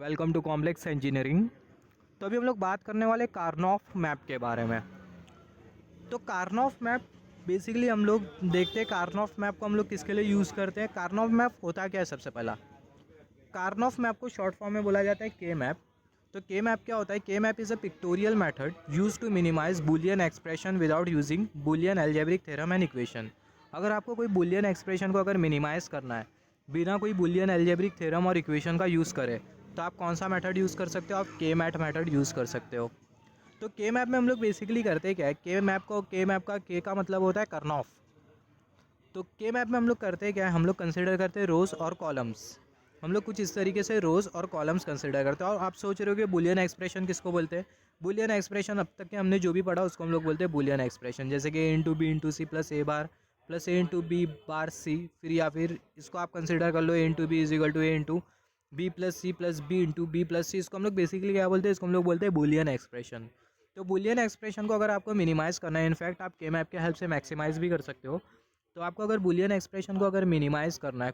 Welcome to complex engineering. तो अभी हम लोग बात करने वाले कार्नोफ मैप के बारे में। तो कार्नोफ मैप बेसिकली हम लोग देखते हैं कार्नोफ मैप को हम लोग किसके लिए यूज़ करते हैं। कार्नोफ मैप होता क्या है? सबसे पहला कार्नोफ मैप को शॉर्ट फॉर्म में बोला जाता है के मैप। तो के मैप क्या होता है? K map is a pictorial method use to minimize Boolean expression without using Boolean algebraic theorem and equation. अगर आपको कोई बुलियन एक्सप्रेशन को अगर मिनिमाइज करना है बिना कोई बुलियन एल्जेब्रिक थ्योरम और इक्वेशन का यूज़ करे तो आप कौन सा मेथड यूज़ कर सकते हो? आप के मैप मेथड यूज़ कर सकते हो। तो के मैप में हम लोग बेसिकली करते क्या है? के मैप का के का मतलब होता है कर्नॉफ। तो के मैप में हम लोग करते क्या है? हम लोग कंसिडर करते हैं रोज़ और कॉलम्स। हम लोग कुछ इस तरीके से रोज़ और कॉलम्स कंसिडर करते हैं। और आप सोच रहे हो कि बुलियन एक्सप्रेशन किसको बोलते हैं? बुलियन एक्सप्रेशन अब तक के हमने जो भी पढ़ा उसको हम लोग बोलते हैं बुलियन एक्सप्रेशन। जैसे कि A into B into C plus A bar plus A into B bar C. फिर या फिर इसको आप कंसिडर कर लो A into B is equal to A into B plus B into B plus C. इसको हम लोग बेसिकली क्या बोलते हैं? इसको हम लोग बोलते हैं बुलियन एक्सप्रेशन। तो बुलियन एक्सप्रेशन को अगर आपको मिनिमाइज़ करना है, इनफैक्ट आप के मैप के हेल्प से मैक्सिमाइज़ भी कर सकते हो। तो आपको अगर बुलियन एक्सप्रेशन को अगर मिनिमाइज़ करना है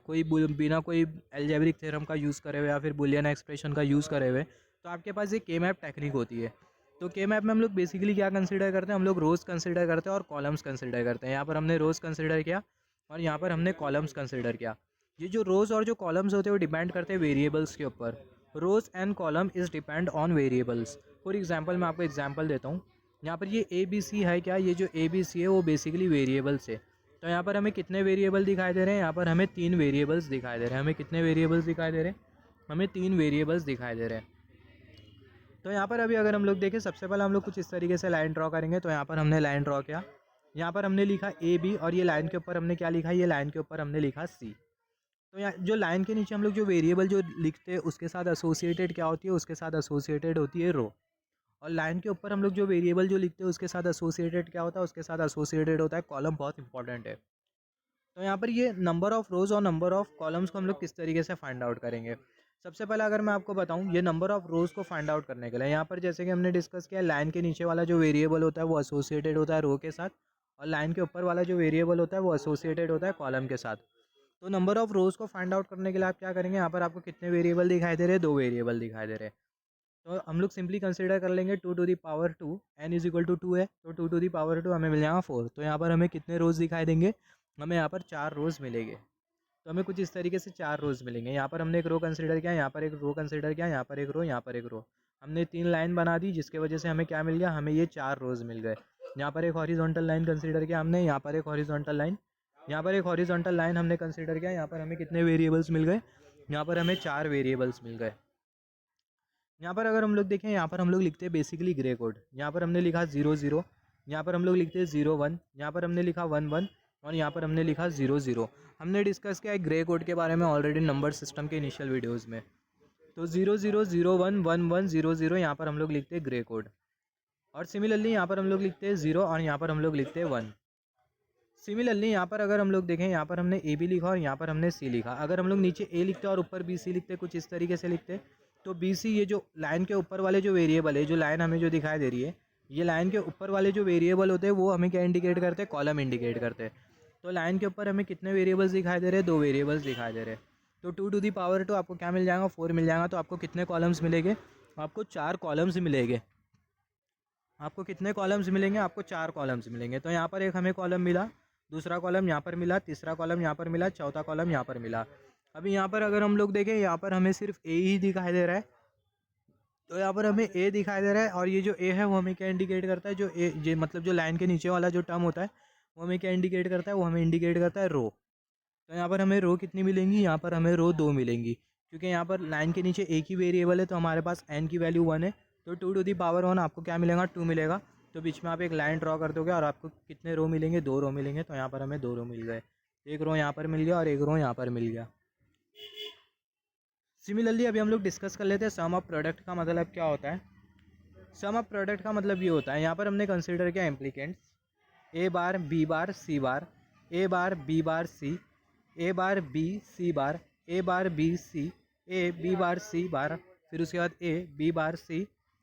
बिना कोई एल्जेब्रिक थ्योरम का यूज़ करे हुए या फिर बुलियन एक्सप्रेशन का यूज़ करे हुए, तो आपके पास ये के मैप टेक्निक होती है। तो के मैप में हम लोग बेसिकली क्या कंसिडर करते हैं? हम लोग रोज़ कंसिडर करते हैं और कॉलम्स कंसिडर करते हैं। यहाँ पर हमने रोज़ कंसिडर किया और यहाँ पर हमने कॉलम्स कंसिडर किया। ये जो रोज़ और जो कॉलम्स होते हैं वो डिपेंड करते हैं वेरिएबल्स के ऊपर। Rows and column is depend on variables. For example मैं आपको एग्जांपल देता हूँ। यहाँ पर ये ए बी सी है क्या? ये जो ए बी सी है वो बेसिकली वेरिएबल्स है। तो यहाँ पर हमें कितने वेरिएबल दिखाई दे रहे हैं? यहाँ पर हमें 3 वेरिएबल्स दिखाई दे रहे हैं। हमें कितने वेरिएबल्स दिखाई दे रहे हैं? हमें 3 वेरिएबल्स दिखाई दे रहे हैं। तो यहाँ पर अभी अगर हम लोग देखें, सबसे पहले हम लोग कुछ इस तरीके से लाइन ड्रॉ करेंगे। तो यहाँ पर हमने लाइन ड्रॉ किया, यहाँ पर हमने लिखा ए बी और ये लाइन के ऊपर हमने क्या लिखा? ये लाइन के ऊपर हमने लिखा सी। तो यहाँ जो लाइन के नीचे हम लोग जो वेरिएबल जो लिखते हैं उसके साथ एसोसिएटेड क्या होती है? उसके साथ एसोसिएटेड होती है रो। और लाइन के ऊपर हम लोग जो वेरिएबल जो लिखते हैं उसके साथ एसोसिएटेड क्या होता है? उसके साथ एसोसिएटेड होता है कॉलम। बहुत इंपॉर्टेंट है। तो यहाँ पर ये नंबर ऑफ़ रोज़ और नंबर ऑफ़ कॉलम्स को हम लोग किस तरीके से फाइंड आउट करेंगे? सबसे पहले अगर मैं आपको बताऊँ, ये नंबर ऑफ़ रोज़ को फाइंड आउट करने के लिए यहाँ पर जैसे कि हमने डिस्कस किया, लाइन के नीचे वाला जो वेरिएबल होता है वो एसोसिएटेड होता है रो के साथ और लाइन के ऊपर वाला जो वेरिएबल होता है वो एसोसिएटेड होता है कॉलम के साथ। तो नंबर ऑफ़ रोज़ को फाइंड आउट करने के लिए आप क्या करेंगे? यहाँ पर आपको कितने वेरिएबल दिखाई दे रहे हैं? 2 वेरिएबल दिखाई दे रहे हैं। तो हम लोग सिंपली कंसिडर कर लेंगे 2 to the power 2, n is equal to 2 है तो 2 टू द पावर 2 हमें मिल जाएगा 4। तो यहाँ पर हमें कितने रोज़ दिखाई देंगे? हमें यहाँ पर 4 रोज़ मिलेंगे। तो हमें कुछ इस तरीके से 4 रोज़ मिलेंगे। यहाँ पर हमने एक रो कंसिडर किया, यहाँ पर एक रो कंसिडर किया, यहाँ पर एक रो, यहाँ पर एक रो। हमने 3 लाइन बना दी जिसकी वजह से हमें क्या मिल गया? हमें ये 4 रोज़ मिल गए। यहाँ पर एक हॉरिजॉन्टल लाइन कंसिडर किया हमने, यहाँ पर एक हॉरिजॉन्टल लाइन, यहाँ पर एक हॉरिजॉन्टल लाइन हमने कंसिडर किया। यहाँ पर हमें कितने वेरिएबल्स मिल गए? यहाँ पर हमें 4 वेरिएबल्स मिल गए। यहाँ पर अगर हम लोग देखें, यहाँ पर हम लोग लिखते हैं बेसिकली ग्रे कोड। यहाँ पर हमने लिखा 0 0, यहाँ पर हम लोग लिखते हैं 0 1, यहाँ पर हमने लिखा 1 1 और यहाँ पर हमने लिखा 0 0। हमने डिस्कस किया है ग्रे कोड के बारे में ऑलरेडी नंबर सिस्टम के इनिशियल वीडियोज़ में। तो 0 0 0 1 1 1 0 0 यहाँ पर हम लोग लिखते हैं ग्रे कोड। और सिमिलरली यहाँ पर हम लोग लिखते हैं 0 और यहाँ पर हम लोग लिखते हैं 1। सिमिलरली यहाँ पर अगर हम लोग देखें, यहाँ पर हमने ए बी लिखा और यहाँ पर हमने सी लिखा। अगर हम लोग नीचे ए लिखते और ऊपर बी सी लिखते, कुछ इस तरीके से लिखते, तो बी सी ये जो लाइन के ऊपर वाले जो वेरिएबल है, जो लाइन हमें जो दिखाई दे रही है, ये लाइन के ऊपर वाले जो वेरिएबल होते हैं वो हमें क्या इंडिकेट करते हैं? कॉलम इंडिकेट करते हैं। तो लाइन के ऊपर हमें कितने वेरिएबल्स दिखाई दे रहे हैं? 2 वेरिएबल्स दिखाई दे रहे हैं। तो 2 टू दी पावर 2 आपको क्या मिल जाएगा? 4 मिल जाएगा। तो आपको कितने कॉलम्स मिलेंगे? आपको 4 कॉलम्स मिलेंगे। आपको कितने कॉलम्स मिलेंगे? आपको 4 कॉलम्स मिलेंगे। तो यहाँ पर एक हमें कॉलम मिला, दूसरा कॉलम यहाँ पर मिला, तीसरा कॉलम यहाँ पर मिला, चौथा कॉलम यहाँ पर मिला। अभी यहाँ पर अगर हम लोग देखें, यहाँ पर हमें सिर्फ ए ही दिखाई दे रहा है। तो यहाँ पर हमें ए दिखाई दे रहा है और ये जो ए है वो हमें क्या इंडिकेट करता है? जो ए ये मतलब जो लाइन के नीचे वाला जो टर्म होता है वो हमें क्या इंडिकेट करता है? वो हमें इंडिकेट करता है रो। तो यहाँ पर हमें रो कितनी मिलेंगी? यहाँ पर हमें रो 2 मिलेंगी, क्योंकि यहाँ पर लाइन के नीचे एक ही वेरिएबल है तो हमारे पास n की वैल्यू 1 है। तो 2 टू दी पावर 1 आपको क्या मिलेगा? 2 मिलेगा। तो बीच में आप एक लाइन ड्रॉ कर दोगे और आपको कितने रो मिलेंगे? 2 रो मिलेंगे। तो यहाँ पर हमें 2 रो मिल गए, एक रो यहाँ पर मिल गया और एक रो यहाँ पर मिल गया। सिमिलरली अभी हम लोग डिस्कस कर लेते हैं सम ऑफ प्रोडक्ट का मतलब क्या होता है। सम ऑफ प्रोडक्ट का मतलब ये होता है, यहाँ पर हमने कंसिडर किया implicants A bar B bar C bar, A bar B bar C, A bar B C bar, A bar B C, A B bar C bar, फिर उसके बाद ए बी बार सी,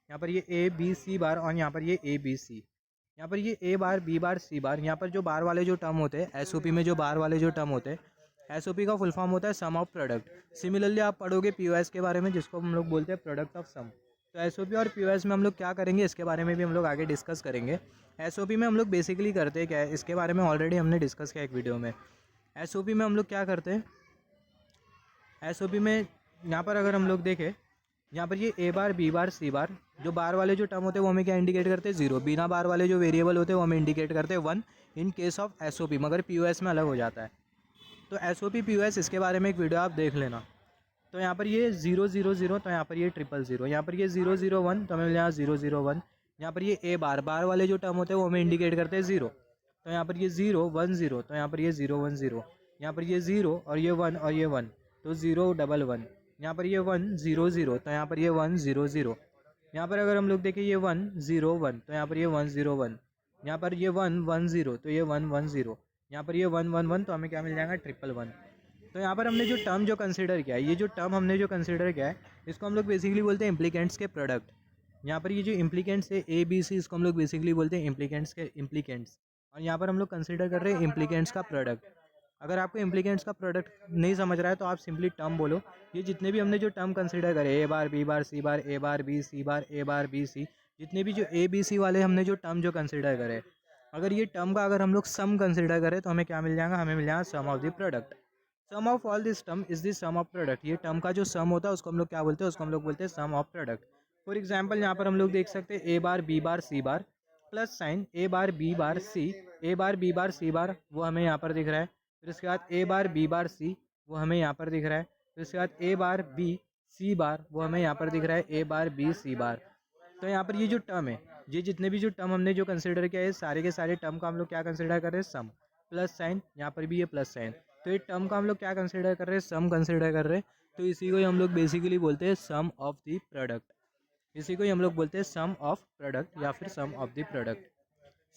यहाँ पर ये ए बी सी बार और यहाँ पर ये ए बी सी, यहाँ पर ये ए बार बी बार सी बार। यहाँ पर जो बार वाले जो टर्म होते हैं, एसओपी में जो बार वाले जो टर्म होते हैं, SOP का फुल फॉर्म होता है सम ऑफ प्रोडक्ट। सिमिलरली आप पढ़ोगे POS के बारे में, जिसको हम लोग बोलते हैं प्रोडक्ट ऑफ सम। तो SOP और POS में हम लोग क्या करेंगे, इसके बारे में भी हम लोग आगे डिस्कस करेंगे। SOP में हम लोग बेसिकली करते हैं क्या है, इसके बारे में ऑलरेडी हमने डिस्कस किया एक वीडियो में। SOP में हम लोग क्या करते हैं, SOP में यहाँ पर अगर हम लोग देखें, यहाँ पर ये A bar B bar C बार, जो बार वाले जो टर्म होते हैं वो हमें क्या इंडिकेट करते हैं 0, बिना बार वाले जो वेरिएबल होते हैं वो हमें इंडिकेट करते हैं 1 इन केस ऑफ SOP, मगर POS में अलग हो जाता है। तो SOP POS इसके बारे में एक वीडियो आप देख लेना। तो यहाँ पर ये 0 0 0, तो यहाँ पर ये 0 0 0, यहाँ पर ये 0 0 1, तो हमें मिल जाएगा 0 0 1। यहाँ पर ये A बार वाले जो टर्म होते हैं वो हमें इंडिकेट करते हैं 0, तो यहाँ पर ये 0 1 0, तो यहाँ पर ये 0 1 0, यहाँ पर ये 0 और ये 1 और ये 1, तो 0 1 1, यहाँ पर ये 1 0 0, तो यहाँ पर ये 1 0 0, यहाँ पर अगर हम लोग देखें ये 1 0 1, तो यहाँ पर ये 1 0 1, यहाँ पर ये 1 1 0, तो ये 1 1 0, यहाँ पर ये 1 1 1, तो हमें क्या मिल जाएगा 1 1 1। तो यहाँ पर हमने जो टर्म जो कंसीडर किया है, ये जो टर्म हमने जो कंसीडर किया है, इसको हम लोग बेसिकली बोलते हैं इम्प्लीकेंट्स के प्रोडक्ट। यहाँ पर ये जो इम्प्लीकेंट्स है ABC, इसको हम लोग बेसिकली बोलते हैं इम्प्लीकेंट्स के इम्प्लीकेंट्स, और यहाँ पर हम लोग कंसीडर कर रहे हैं इम्प्लीकेंट्स का प्रोडक्ट। अगर आपको इम्प्लीकेंट्स का प्रोडक्ट नहीं समझ रहा है तो आप सिंपली टर्म बोलो। ये जितने भी हमने जो टर्म कंसीडर करे, A bar B bar C bar, A bar B C bar, A bar B C, जितने भी जो ABC वाले हमने जो टर्म जो कंसीडर करे, अगर ये टर्म का अगर हम लोग सम कंसीडर करें तो हमें क्या मिल जाएगा, हमें मिल जाएगा sum of the product. Sum of all this term is the sum of product. ये टर्म का जो सम होता है उसको हम लोग क्या बोलते हैं, उसको हम लोग बोलते हैं सम ऑफ प्रोडक्ट। फॉर एग्जाम्पल यहाँ पर हम लोग देख सकते हैं A bar B bar C bar plus sign A bar B bar C, A bar B bar C बार वो हमें यहाँ पर दिख रहा है। फिर उसके बाद A bar B bar C वो हमें यहाँ पर दिख रहा है। फिर उसके बाद A बार B C बार वो हमें यहाँ पर दिख रहा है, A बार B C बार। तो यहाँ पर ये जो टर्म है, ये जितने भी जो टर्म हमने जो कंसीडर किया है, सारे के सारे टर्म का हम लोग क्या कंसीडर कर रहे हैं, सम। प्लस साइन, यहाँ पर भी ये प्लस साइन, तो ये टर्म का हम लोग क्या कंसीडर कर रहे हैं, सम कंसीडर कर रहे हैं। तो इसी को ही हम लोग बेसिकली बोलते हैं सम ऑफ द प्रोडक्ट। इसी को ही हम लोग बोलते हैं सम ऑफ प्रोडक्ट या फिर sum of the product.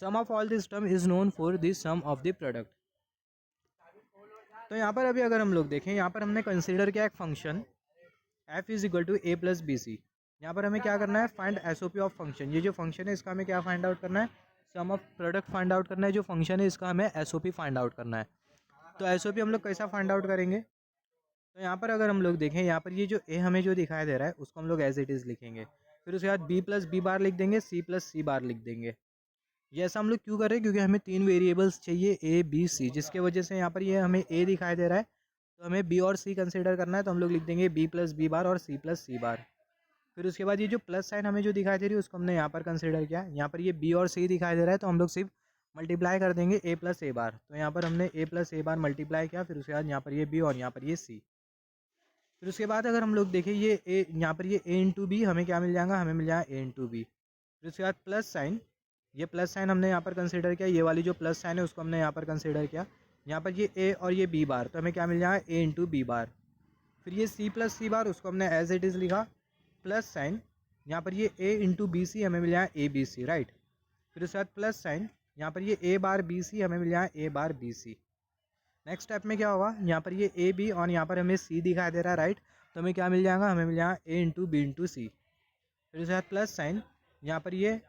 Sum of all this term is known for the sum of the product. तो यहाँ पर अभी अगर हम लोग देखें, यहाँ पर हमने कंसीडर किया एक function f is equal to a plus B C. यहाँ पर हमें क्या करना है, फाइंड SOP ऑफ फंक्शन। ये जो फंक्शन है इसका हमें क्या फाइंड आउट करना है, सम ऑफ प्रोडक्ट फाइंड आउट करना है। जो फंक्शन है इसका हमें SOP फाइंड आउट करना है। तो SOP हम लोग कैसा फाइंड आउट करेंगे, तो यहाँ पर अगर हम लोग देखें, यहाँ पर ये जो a हमें जो दिखाई दे रहा है उसको हम लोग एज इट इज़ लिखेंगे। फिर उसके बाद b प्लस बी बार लिख देंगे, c प्लस सी बार लिख देंगे। ये ऐसा हम लोग क्यों कर रहे हैं, क्योंकि हमें 3 वेरिएबल्स चाहिए A B C, जिसके वजह से यहाँ पर ये हमें A दिखाई दे रहा है, तो हमें B और C कंसीडर करना है। तो हम लोग लिख देंगे B प्लस बी बार और C प्लस सी बार। फिर उसके बाद ये जो प्लस साइन हमें जो दिखाई दे रही है उसको हमने यहाँ पर कंसीडर किया। यहाँ पर ये B और C दिखाई दे रहा है, तो हम लोग सिर्फ मल्टीप्लाई कर देंगे A प्लस ए बार। तो यहाँ पर हमने A plus A bar multiply किया। फिर उसके बाद यहाँ पर ये B और यहाँ पर ये C। फिर उसके बाद अगर हम लोग देखें ये यहाँ पर ये A इंटू बी हमें क्या मिल जाएगा, हमें मिल जाएगा A इंटू बी। फिर उसके बाद प्लस साइन, ये प्लस साइन हमने यहाँ पर कंसीडर किया, ये वाली जो प्लस साइन है उसको हमने यहाँ पर कंसीडर किया। यहाँ पर ये A और ये B बार, तो हमें क्या मिल जाएगा, A इंटू बी बार। फिर ये C प्लस सी बार, उसको हमने एज इट इज़ लिखा। प्लस साइन, यहाँ पर ये A इंटू बी सी हमें मिल जाएगा A B C, राइट। फिर उसके बाद प्लस साइन, यहाँ पर ये A बार B C हमें मिल जाएगा A bar B C। Next step में क्या होगा, यहाँ पर ये A B और यहाँ पर हमें C दिखाई दे रहा है, राइट। तो हमें क्या मिल जाएगा, हमें मिल जाएगा A इंटू बी इंटू सी। फिर उसके बाद प्लस साइन, यहाँ पर ये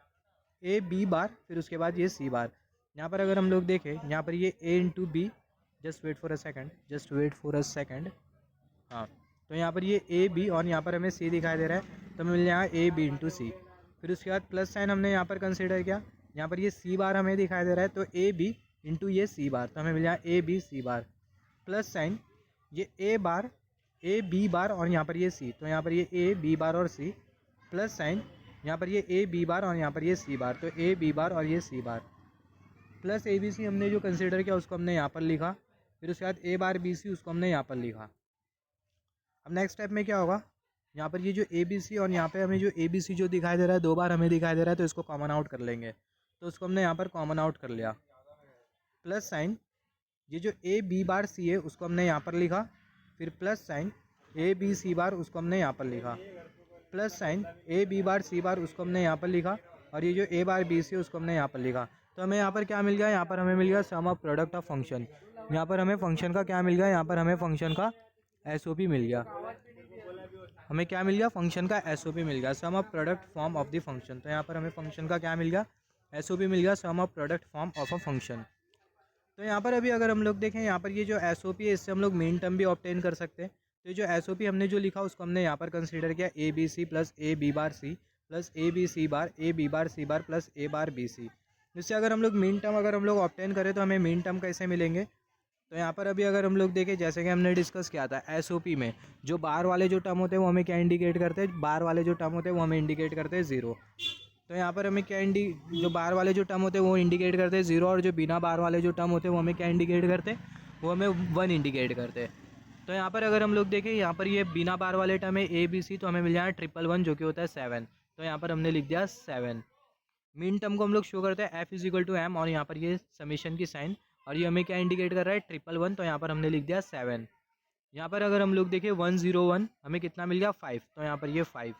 A B बार, फिर उसके बाद ये C बार। यहाँ पर अगर हम लोग देखें, यहाँ पर ये A into B, just wait for a second, हाँ। तो यहाँ पर ये A B और यहाँ पर हमें C दिखाई दे रहा है, तो हमें मिल जाएगा A B इंटू सी। फिर उसके बाद प्लस साइन हमने यहाँ पर कंसीडर किया, यहाँ पर ये C बार हमें दिखाई दे रहा है, तो A B इंटू ये C बार, तो हमें मिल जाएगा A B C bar. Plus sign, ये A बार A B बार और यहाँ पर ये C, तो यहाँ पर ये A B बार और C। प्लस साइन, यहाँ पर ये A B बार और यहाँ पर ये C बार, तो A B बार और ये C bar. Plus A B C हमने जो कंसीडर किया उसको हमने यहाँ पर लिखा। फिर उसके बाद A बार B C उसको हमने यहाँ पर लिखा। अब नेक्स्ट स्टेप में क्या होगा, यहाँ पर ये जो A B C और यहाँ पे हमें जो A B C जो दिखाई दे रहा है, 2 बार हमें दिखाई दे रहा है, तो इसको कॉमन आउट कर लेंगे। तो उसको हमने यहाँ पर कॉमन आउट कर लिया। प्लस साइन, ये जो A B बार C है उसको हमने यहाँ पर लिखा। फिर plus sign A B C बार उसको हमने यहाँ पर लिखा। Plus sign A B bar C बार उसको हमने यहाँ पर लिखा। और ये जो A बार B C उसको हमने यहाँ पर लिखा। तो हमें यहाँ पर क्या मिल गया, यहाँ पर हमें मिल गया sum of product of function. यहाँ पर हमें फंक्शन का क्या मिल गया, यहाँ पर हमें फंक्शन का SOP मिल गया। हमें क्या मिल गया, फंक्शन का SOP मिल गया, sum of product form of the function. तो यहाँ पर हमें फंक्शन का क्या मिल गया, SOP मिल गया, sum of product form of a function. तो यहाँ पर अभी अगर हम लोग देखें, यहाँ पर ये जो एस ओ पी है इससे हम लोग मीन टर्म भी ऑब्टेन कर सकते हैं। तो जो एस ओ पी हमने जो लिखा उसको हमने यहाँ पर कंसीडर किया A B C plus A B bar C plus A B C bar A B bar C bar plus A bar B C. जिससे अगर हम लोग मीन टर्म अगर हम लोग ऑब्टेन करें तो हमें मीन टर्म कैसे मिलेंगे। तो यहाँ पर अभी अगर हम लोग देखें, जैसे कि हमने डिस्कस किया था एस ओ पी में जो बार वाले जो टर्म होते हैं वो हमें क्या इंडिकेट करते हैं, बार वाले जो टर्म होते हैं वो हमें इंडिकेट करते हैं ज़ीरो। तो यहाँ पर हमें क्या जो बार वाले जो टर्म होते हैं वो इंडिकेट करते हैं ज़ीरो, और जो बिना बार वाले जो टर्म होते हैं वो हमें क्या इंडिकेट करते हैं, वो हमें वन इंडिकेट करते हैं। तो यहाँ पर अगर हम लोग देखें, यहाँ पर ये बिना बार वाले टर्म है ए बी सी, तो हमें मिल जाएगा 111 जो कि होता है 7। तो यहाँ पर हमने लिख दिया 7। मीन टर्म को हम लोग शो करते हैं F is equal to M, और यहाँ पर ये समीशन की साइन, और ये हमें क्या इंडिकेट कर रहा है 111। तो यहाँ पर हमने लिख दिया 7। यहाँ पर अगर हम लोग देखें 101 हमें कितना मिल गया 5, तो यहाँ पर ये 5।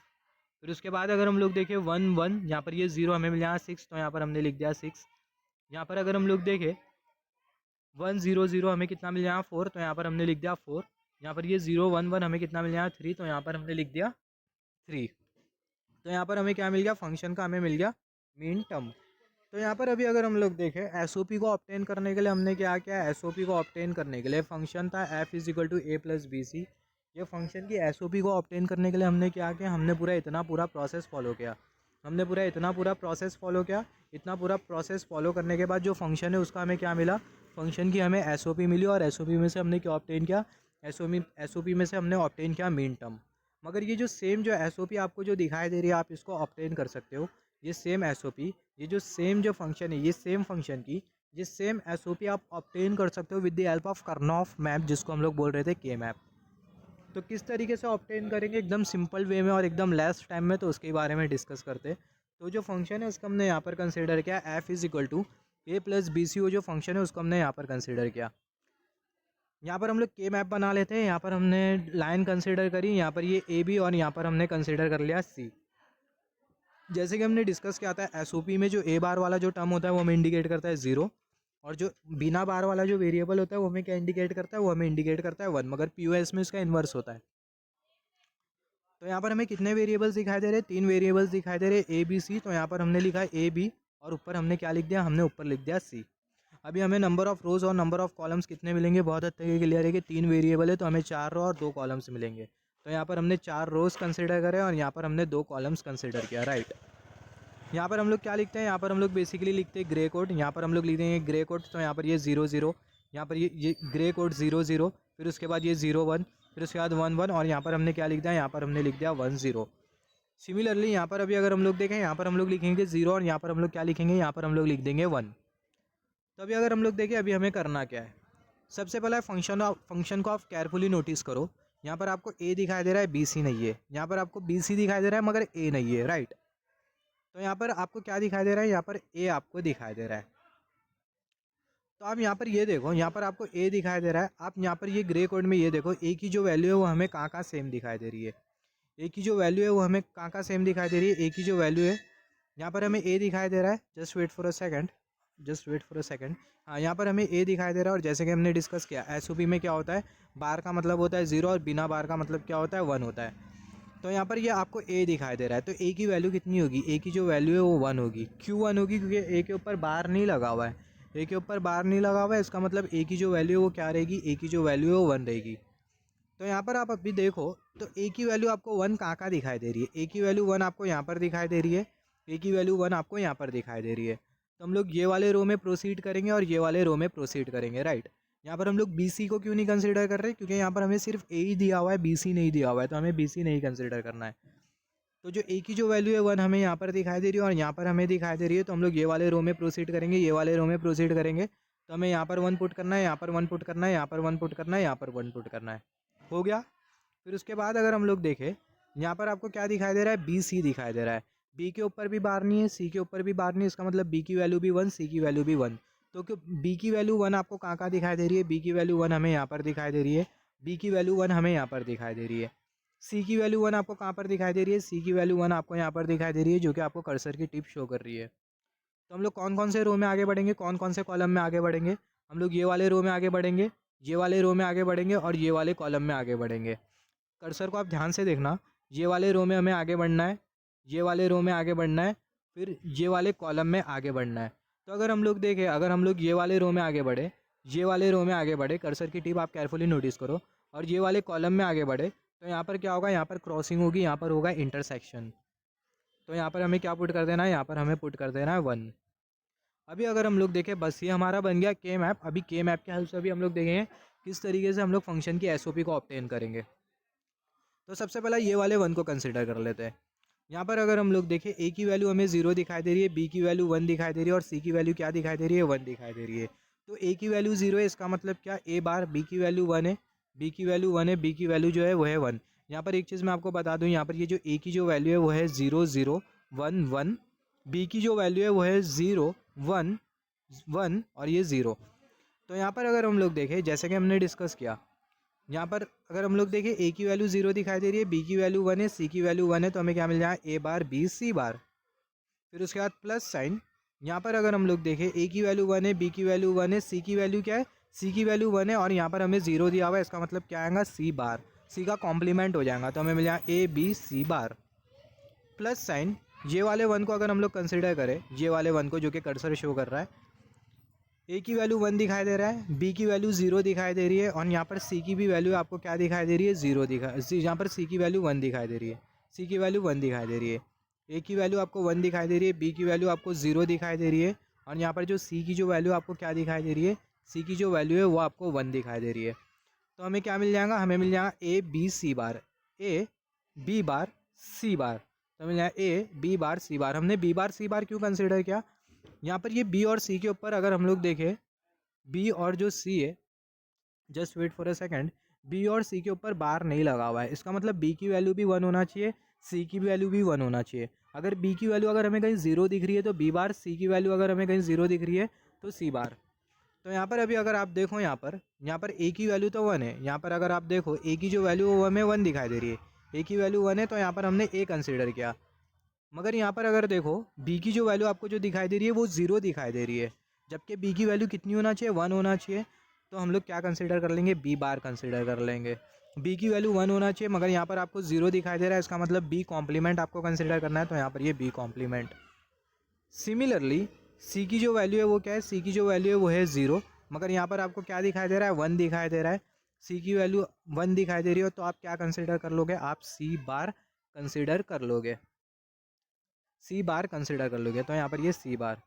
फिर उसके बाद अगर हम लोग देखें 11 यहाँ पर ये 0 हमें मिल जाएगा 6, तो यहाँ पर हमने लिख दिया 6। यहाँ पर अगर हम लोग देखें 100 हमें कितना मिल जाएगा 4, तो यहाँ पर हमने लिख दिया 4। यहाँ पर ये 011 हमें कितना मिल जाएगा 3, तो यहाँ पर हमने लिख दिया 3। तो यहाँ पर हमें क्या मिल गया, फंक्शन का हमें मिल गया मीन टर्म। तो यहाँ पर अभी अगर हम लोग देखें एसओपी को ऑब्टेन करने के लिए हमने क्या किया, एसओपी को ऑब्टेन करने के लिए फंक्शन था F is equal to A plus B C. ये फंक्शन की एसओपी को ऑब्टेन करने के लिए हमने क्या किया, हमने पूरा प्रोसेस फॉलो किया। इतना पूरा प्रोसेस फॉलो करने के बाद जो फंक्शन है उसका हमें क्या मिला, फंक्शन की हमें एसओपी मिली, और एसओपी में से हमने क्या ऑब्टेन किया, एसओपी में से हमने ऑब्टेन किया मीन टर्म। मगर ये जो सेम जो एसओपी आपको जो दिखाई दे रही है आप इसको ऑब्टेन कर सकते हो। ये सेम एसओपी, ये जो सेम जो फंक्शन है, ये सेम फंक्शन की ये सेम एसओपी आप ऑब्टेन कर सकते हो with the help of Karnaugh map, जिसको हम लोग बोल रहे थे के मैप। तो किस तरीके से ऑब्टेन करेंगे, एकदम सिंपल वे में और एकदम लेस टाइम में, तो उसके बारे में डिस्कस करते हैं। तो जो फंक्शन है उसको हमने यहाँ पर कंसिडर किया F is equal to A plus B C. वो जो फंक्शन है उसको हमने यहाँ पर कंसिडर किया। यहाँ पर हम लोग के मैप बना लेते हैं। यहाँ पर हमने लाइन कंसिडर करी, यहाँ पर ये ए बी, और यहाँ पर हमने कंसिडर कर लिया सी। जैसे कि हमने डिस्कस किया था एसओपी में जो ए बार वाला जो टर्म होता है वो हमें इंडिकेट करता है 0, और जो बिना बार वाला जो वेरिएबल होता है वो हमें क्या इंडिकेट करता है, वो हमें इंडिकेट करता है 1। मगर पीओएस में इसका इन्वर्स होता है। तो यहाँ पर हमें कितने वेरिएबल्स दिखाई दे रहे हैं, 3 वेरिएबल्स दिखाई दे रहे हैं ए बी सी। तो यहाँ पर हमने लिखा है ए बी, और ऊपर हमने क्या लिख दिया, हमने ऊपर लिख दिया सी। अभी हमें नंबर ऑफ रोज और नंबर ऑफ कॉलम्स कितने मिलेंगे, बहुत हद तक ये क्लियर है कि 3 वेरिएबल है तो हमें 4 रो और 2 कॉलम्स मिलेंगे। तो यहाँ पर हमने 4 रोज कंसिडर करे और यहाँ पर हमने 2 कॉलम्स कंसिडर किया, राइट। यहाँ पर हम लोग क्या लिखते हैं, यहाँ पर हम लोग बेसिकली लिखते हैं ग्रे कोड। यहाँ पर हम लोग लिख देंगे ग्रे कोड, तो यहाँ पर ये 0 0, यहाँ पर ये ग्रे कोड 0 0, फिर उसके बाद ये 0 1, फिर उसके बाद 1 1, और यहाँ पर हमने क्या लिख दिया, यहाँ पर हमने लिख दिया 1 0। सिमिलरली यहाँ पर अभी अगर हम लोग देखें, यहाँ पर हम लोग लिखेंगे 0, और यहाँ पर हम लोग क्या लिखेंगे, यहाँ पर हम लोग लिख देंगे 1। तो अभी अगर हम लोग देखें अभी हमें करना क्या है, सबसे पहला फंक्शन को आप केयरफुली नोटिस करो। यहाँ पर आपको ए दिखाई दे रहा है, बी सी नहीं है। यहाँ पर आपको बी सी दिखाई दे रहा है मगर ए नहीं है, राइट। तो यहाँ पर आपको क्या दिखाई दे रहा है, यहाँ पर ए आपको दिखाई दे रहा है। तो आप यहाँ पर ये देखो, यहाँ पर आपको ए दिखाई दे रहा है। आप यहाँ पर ये ग्रे कोड में ये देखो, ए की जो वैल्यू है वो हमें कहाँ सेम दिखाई दे रही है। ए की जो वैल्यू है वो हमें कहाँ सेम दिखाई दे रही है। ए की जो वैल्यू है यहाँ पर हमें ए दिखाई दे रहा है। Just wait for a second. हाँ, यहाँ पर हमें ए दिखाई दे रहा है। और जैसे कि हमने डिस्कस किया एसओपी में क्या होता है, बार का मतलब होता है 0 और बिना बार का मतलब क्या होता है 1 होता है। तो यहाँ पर ये आपको ए दिखाई दे रहा है। तो ए की वैल्यू कितनी होगी, ए की जो वैल्यू है वो 1 होगी। क्यों 1 होगी, क्योंकि ए के ऊपर बार नहीं लगा हुआ है। ए के ऊपर बार नहीं लगा हुआ है, इसका मतलब ए की जो वैल्यू है वो क्या रहेगी, ए की जो वैल्यू है वो 1 रहेगी। तो यहाँ पर आप अभी देखो तो ए की वैल्यू आपको 1 कहाँ दिखाई दे रही है। ए की वैल्यू 1 आपको यहाँ पर दिखाई दे रही है, ए की वैल्यू 1 आपको यहाँ पर दिखाई दे रही है। तो हम लोग ये वाले रो में प्रोसीड करेंगे और ये वाले रो में प्रोसीड करेंगे, राइट। यहाँ पर हम लोग बी सी को क्यों नहीं कंसिडर कर रहे, क्योंकि यहाँ पर हमें सिर्फ ए ही दिया हुआ है, बी सी नहीं दिया हुआ है, तो हमें बी सी नहीं कंसिडर करना है। तो जो ए की जो वैल्यू है 1 हमें यहाँ पर दिखाई दे रही है और यहाँ पर हमें दिखाई दे रही है। तो हम लोग ये वाले रो में प्रोसीड करेंगे, ये वाले रो में प्रोसीड करेंगे। तो हमें यहाँ पर 1 पुट करना है, यहाँ पर 1 पुट करना है, यहाँ पर 1 पुट करना है, यहाँ पर 1 पुट करना है, हो गया। फिर उसके बाद अगर हम लोग देखें, यहाँ पर आपको क्या दिखाई दे रहा है, बी सी दिखाई दे रहा है। बी के ऊपर भी बार नहीं है, सी के ऊपर भी बार नहीं है, इसका मतलब बी की वैल्यू भी 1, सी की वैल्यू भी 1। तो क्यों बी की वैल्यू 1 आपको कहाँ दिखाई दे रही है, बी की वैल्यू 1 हमें यहाँ पर दिखाई दे रही है, बी की वैल्यू 1 हमें यहाँ पर दिखाई दे रही है। सी की वैल्यू 1 आपको कहाँ पर दिखाई दे रही है, सी की वैल्यू 1 आपको यहाँ पर दिखाई दे रही है, जो कि आपको कर्सर की टिप शो कर रही है। तो हम लोग कौन कौन से रो में आगे बढ़ेंगे, कौन कौन से कॉलम में आगे बढ़ेंगे, हम लोग ये वाले रो में आगे बढ़ेंगे, ये वाले रो में आगे बढ़ेंगे और ये वाले कॉलम में आगे बढ़ेंगे। कर्सर को आप ध्यान से देखना, ये वाले रो में हमें आगे बढ़ना है, ये वाले रो में आगे बढ़ना है, फिर ये वाले कॉलम में आगे बढ़ना है। तो अगर हम लोग देखें, अगर हम लोग ये वाले रो में आगे बढ़े ये वाले रो में आगे बढ़े, कर्सर की टिप आप केयरफुली नोटिस करो, और ये वाले कॉलम में आगे बढ़े, तो यहाँ पर क्या होगा, यहाँ पर क्रॉसिंग होगी, यहाँ पर होगा इंटरसेक्शन। तो यहाँ पर हमें क्या पुट कर देना है, यहाँ पर हमें पुट कर देना है 1। अभी अगर हम लोग देखें, बस ये हमारा बन गया के मैप। अभी के मैप के हेल्प से अभी हम लोग देखेंगे किस तरीके से हम लोग फंक्शन की एसओपी को ऑब्टेन करेंगे। तो सबसे पहला ये वाले 1 को कंसिडर कर लेते हैं। यहाँ पर अगर हम लोग देखें, ए की वैल्यू हमें 0 दिखाई दे रही है, बी की वैल्यू 1 दिखाई दे रही है, और सी की वैल्यू क्या दिखाई दे रही है, 1 दिखाई दे रही है। तो ए की वैल्यू 0 है, इसका मतलब क्या, ए बार, बी की वैल्यू 1 है, बी की वैल्यू 1 है, बी की वैल्यू जो है वो है 1। यहाँ पर एक चीज़ मैं आपको बता दूँ, यहाँ पर ये जो ए की जो वैल्यू है वो है 0 0 1 1, बी की जो वैल्यू है वो है 0 1 1 और ये 0। तो यहाँ पर अगर हम लोग देखें, जैसे कि हमने डिस्कस किया, यहाँ पर अगर हम लोग देखें, ए की वैल्यू 0 दिखाई दे रही है, बी की वैल्यू 1 है, सी की वैल्यू 1 है, तो हमें क्या मिल जाएगा, A bar B C bar. फिर उसके बाद प्लस साइन। यहाँ पर अगर हम लोग देखें, ए की वैल्यू 1 है, बी की वैल्यू 1 है, सी की वैल्यू क्या है, सी की वैल्यू 1 है, और यहाँ पर हमें 0 दिया हुआ है, इसका मतलब क्या आएगा, सी बार। सी का कॉम्प्लीमेंट हो जाएगा, तो हमें मिल जाएगा A B C bar. Plus sign, ये वाले 1 को अगर हम लोग कंसिडर करें, ये वाले 1 को जो कि कर्सर शो कर रहा है, ए की वैल्यू 1 दिखाई दे रहा है, बी की वैल्यू 0 दिखाई दे रही है, और यहाँ पर सी की भी वैल्यू आपको क्या दिखाई दे रही है, 0 दिखाई, यहाँ पर सी की वैल्यू 1 दिखाई दे रही है, सी की वैल्यू 1 दिखाई दे रही है, ए की वैल्यू आपको 1 दिखाई दे रही है, बी की वैल्यू आपको 0 दिखाई दे रही है, और यहाँ पर जो सी की जो वैल्यू आपको क्या दिखाई दे रही है, सी की जो वैल्यू है वो आपको 1 दिखाई दे रही है। तो हमें क्या मिल जाएगा, हमें मिल जाएगा A B C bar, A B bar C बार। तो मिल जाएगा ए बी बार सी बार। हमने बी बार सी बार क्यों कंसिडर किया, यहाँ पर ये बी और सी के ऊपर अगर हम लोग देखें, बी और जो सी है, just wait for a second, B और सी के ऊपर बार नहीं लगा हुआ है, इसका मतलब बी की वैल्यू भी 1 होना चाहिए, सी की वैल्यू भी 1 होना चाहिए। अगर बी की वैल्यू अगर हमें कहीं 0 दिख रही है तो बी बार, सी की वैल्यू अगर हमें कहीं 0 दिख रही है तो सी बार। तो यहाँ पर अभी अगर आप देखो, यहाँ पर ए की वैल्यू तो 1 है, यहाँ पर अगर आप देखो ए की जो वैल्यू वो हमें 1 दिखाई दे रही है, ए की वैल्यू 1 है, तो यहाँ पर हमने ए कंसिडर किया। मगर यहाँ पर अगर देखो, बी की जो वैल्यू आपको जो दिखाई दे रही है वो 0 दिखाई दे रही है, जबकि बी की वैल्यू कितनी होना चाहिए, 1 होना चाहिए। तो हम लोग क्या कंसिडर कर लेंगे, बी बार कंसिडर कर लेंगे। बी की वैल्यू 1 होना चाहिए, मगर यहाँ पर आपको 0 दिखाई दे रहा है, इसका मतलब बी कॉम्प्लीमेंट आपको कंसिडर करना है, तो यहाँ पर ये बी कॉम्प्लीमेंट। सिमिलरली सी की जो वैल्यू है वो क्या है, सी की जो वैल्यू है वो है 0, मगर यहाँ पर आपको क्या दिखाई दे रहा है, 1 दिखाई दे रहा है। सी की वैल्यू 1 दिखाई दे रही हो तो आप क्या कंसिडर कर लोगे, आप सी बार कंसिडर कर लोगे, सी बार कंसिडर कर लोगे। तो यहाँ पर ये सी बार।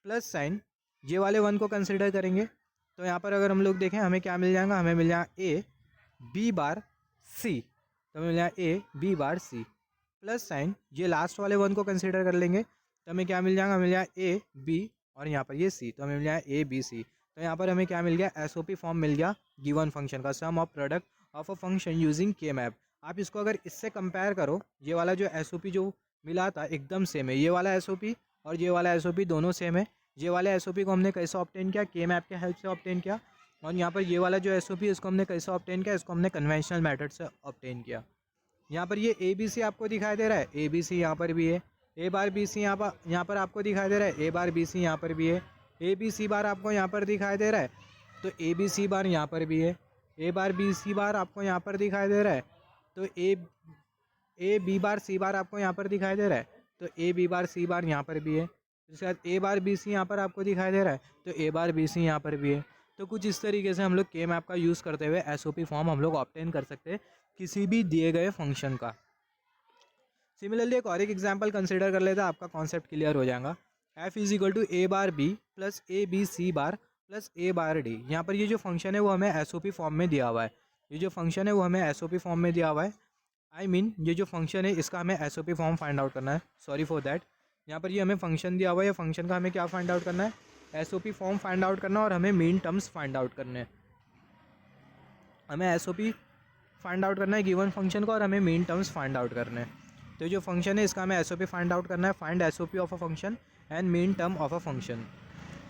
प्लस साइन, ये वाले 1 को कंसिडर करेंगे, तो यहाँ पर अगर हम लोग देखें, हमें क्या मिल जाएगा, हमें मिल जाएगा ए बी बार सी। तो हमें मिल जाएगा A B bar C. Plus sign, ये लास्ट वाले 1 को कंसिडर कर लेंगे, तो हमें क्या मिल जाएगा, मिल जाएगा ए बी और यहाँ पर ये सी, तो हमें मिल जाएगा ए बी सी। तो यहाँ पर हमें क्या मिल गया, एसओपी फॉर्म मिल गया गिवन फंक्शन का, sum of product of a function using K map. आप इसको अगर इससे कंपेयर करो, ये वाला जो एसओपी जो मिला था एकदम सेम है, ये वाला एसओपी और ये वाला एसओपी दोनों सेम है। ये वाले एसओपी को हमने कैसे ऑब्टेन किया, के मैप के हेल्प से ऑब्टेन किया, और यहाँ पर ये वाला जो एसओपी इसको हमने कैसे ऑब्टेन किया, इसको हमने कन्वेंशनल मेथड से ऑब्टेन किया। यहाँ पर ये ए बी सी आपको दिखाई दे रहा है, ए बी सी यहाँ पर भी है, ए बार बी सी यहाँ पर आपको दिखाई दे रहा है, ए बार बी सी यहाँ पर भी है, ए बी सी बार आपको यहाँ पर दिखाई दे रहा है, तो ए बी सी बार यहाँ पर भी है, ए बार बी सी बार आपको यहाँ पर दिखाई दे रहा है, तो ए बी बार सी बार आपको यहाँ पर दिखाई दे रहा है, तो ए बी बार सी बार यहाँ पर भी है। उसके बाद ए बार बी सी यहाँ पर आपको दिखाई दे रहा है, तो ए बार बी सी यहाँ पर भी है। तो कुछ इस तरीके से हम लोग के मैप का यूज़ करते हुए एसओपी फॉर्म हम लोग ऑब्टेन कर सकते हैं किसी भी दिए गए फंक्शन का। सिमिलरली एक और एक एग्जाम्पल कंसिडर कर लेते हैं, आपका कॉन्सेप्ट क्लियर हो जाएगा। F is equal to A bar B plus A B C bar plus A bar D. यहाँ पर ये जो फंक्शन है वो हमें एसओपी फॉर्म में दिया हुआ है, ये जो फंक्शन है वो हमें एसओपी फॉर्म में दिया हुआ है। ये जो फंक्शन है इसका हमें एसओपी फॉर्म फाइंड आउट करना है, सॉरी फॉर दैट। यहाँ पर ये हमें फंक्शन दिया हुआ है, फंक्शन का हमें क्या फाइंड आउट करना है, एसओपी फॉर्म फाइंड आउट करना है, और हमें मीन टर्म्स फाइंड आउट करने हैं। हमें एसओपी फाइंड आउट करना है गिवन फंक्शन को, और हमें मीन टर्म्स फाइंड आउट करने हैं। तो जो फंक्शन है इसका हमें एसओपी फाइंड आउट करना है, find SOP of a function and mean term of a function.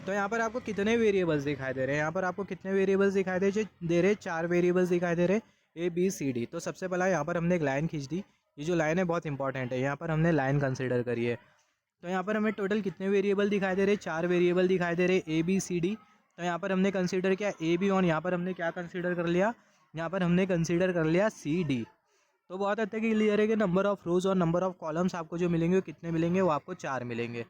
तो यहाँ पर आपको कितने वेरिएबल्स दिखाई दे रहे हैं, यहाँ पर आपको कितने वेरिएबल्स दिखाई दे रहे 4 वेरिएबल्स दिखाई दे रहे ए बी सी डी। तो सबसे पहला यहाँ पर हमने एक लाइन खींच दी, ये जो लाइन है बहुत इंपॉर्टेंट है, यहाँ पर हमने लाइन कंसिडर करी है। तो यहाँ पर हमें टोटल कितने वेरिएबल दिखाई दे रहे, 4 वेरिएबल दिखाई दे रहे ए बी सी डी। तो यहाँ पर हमने कंसिडर किया ए बी, और यहाँ पर हमने क्या कंसिडर कर लिया, यहाँ पर हमने कंसिडर कर लिया सी डी। तो बहुत हद तक क्लियर है कि नंबर ऑफ रोज और नंबर ऑफ कॉलम्स आपको जो मिलेंगे वो कितने मिलेंगे, वो आपको 4 मिलेंगे।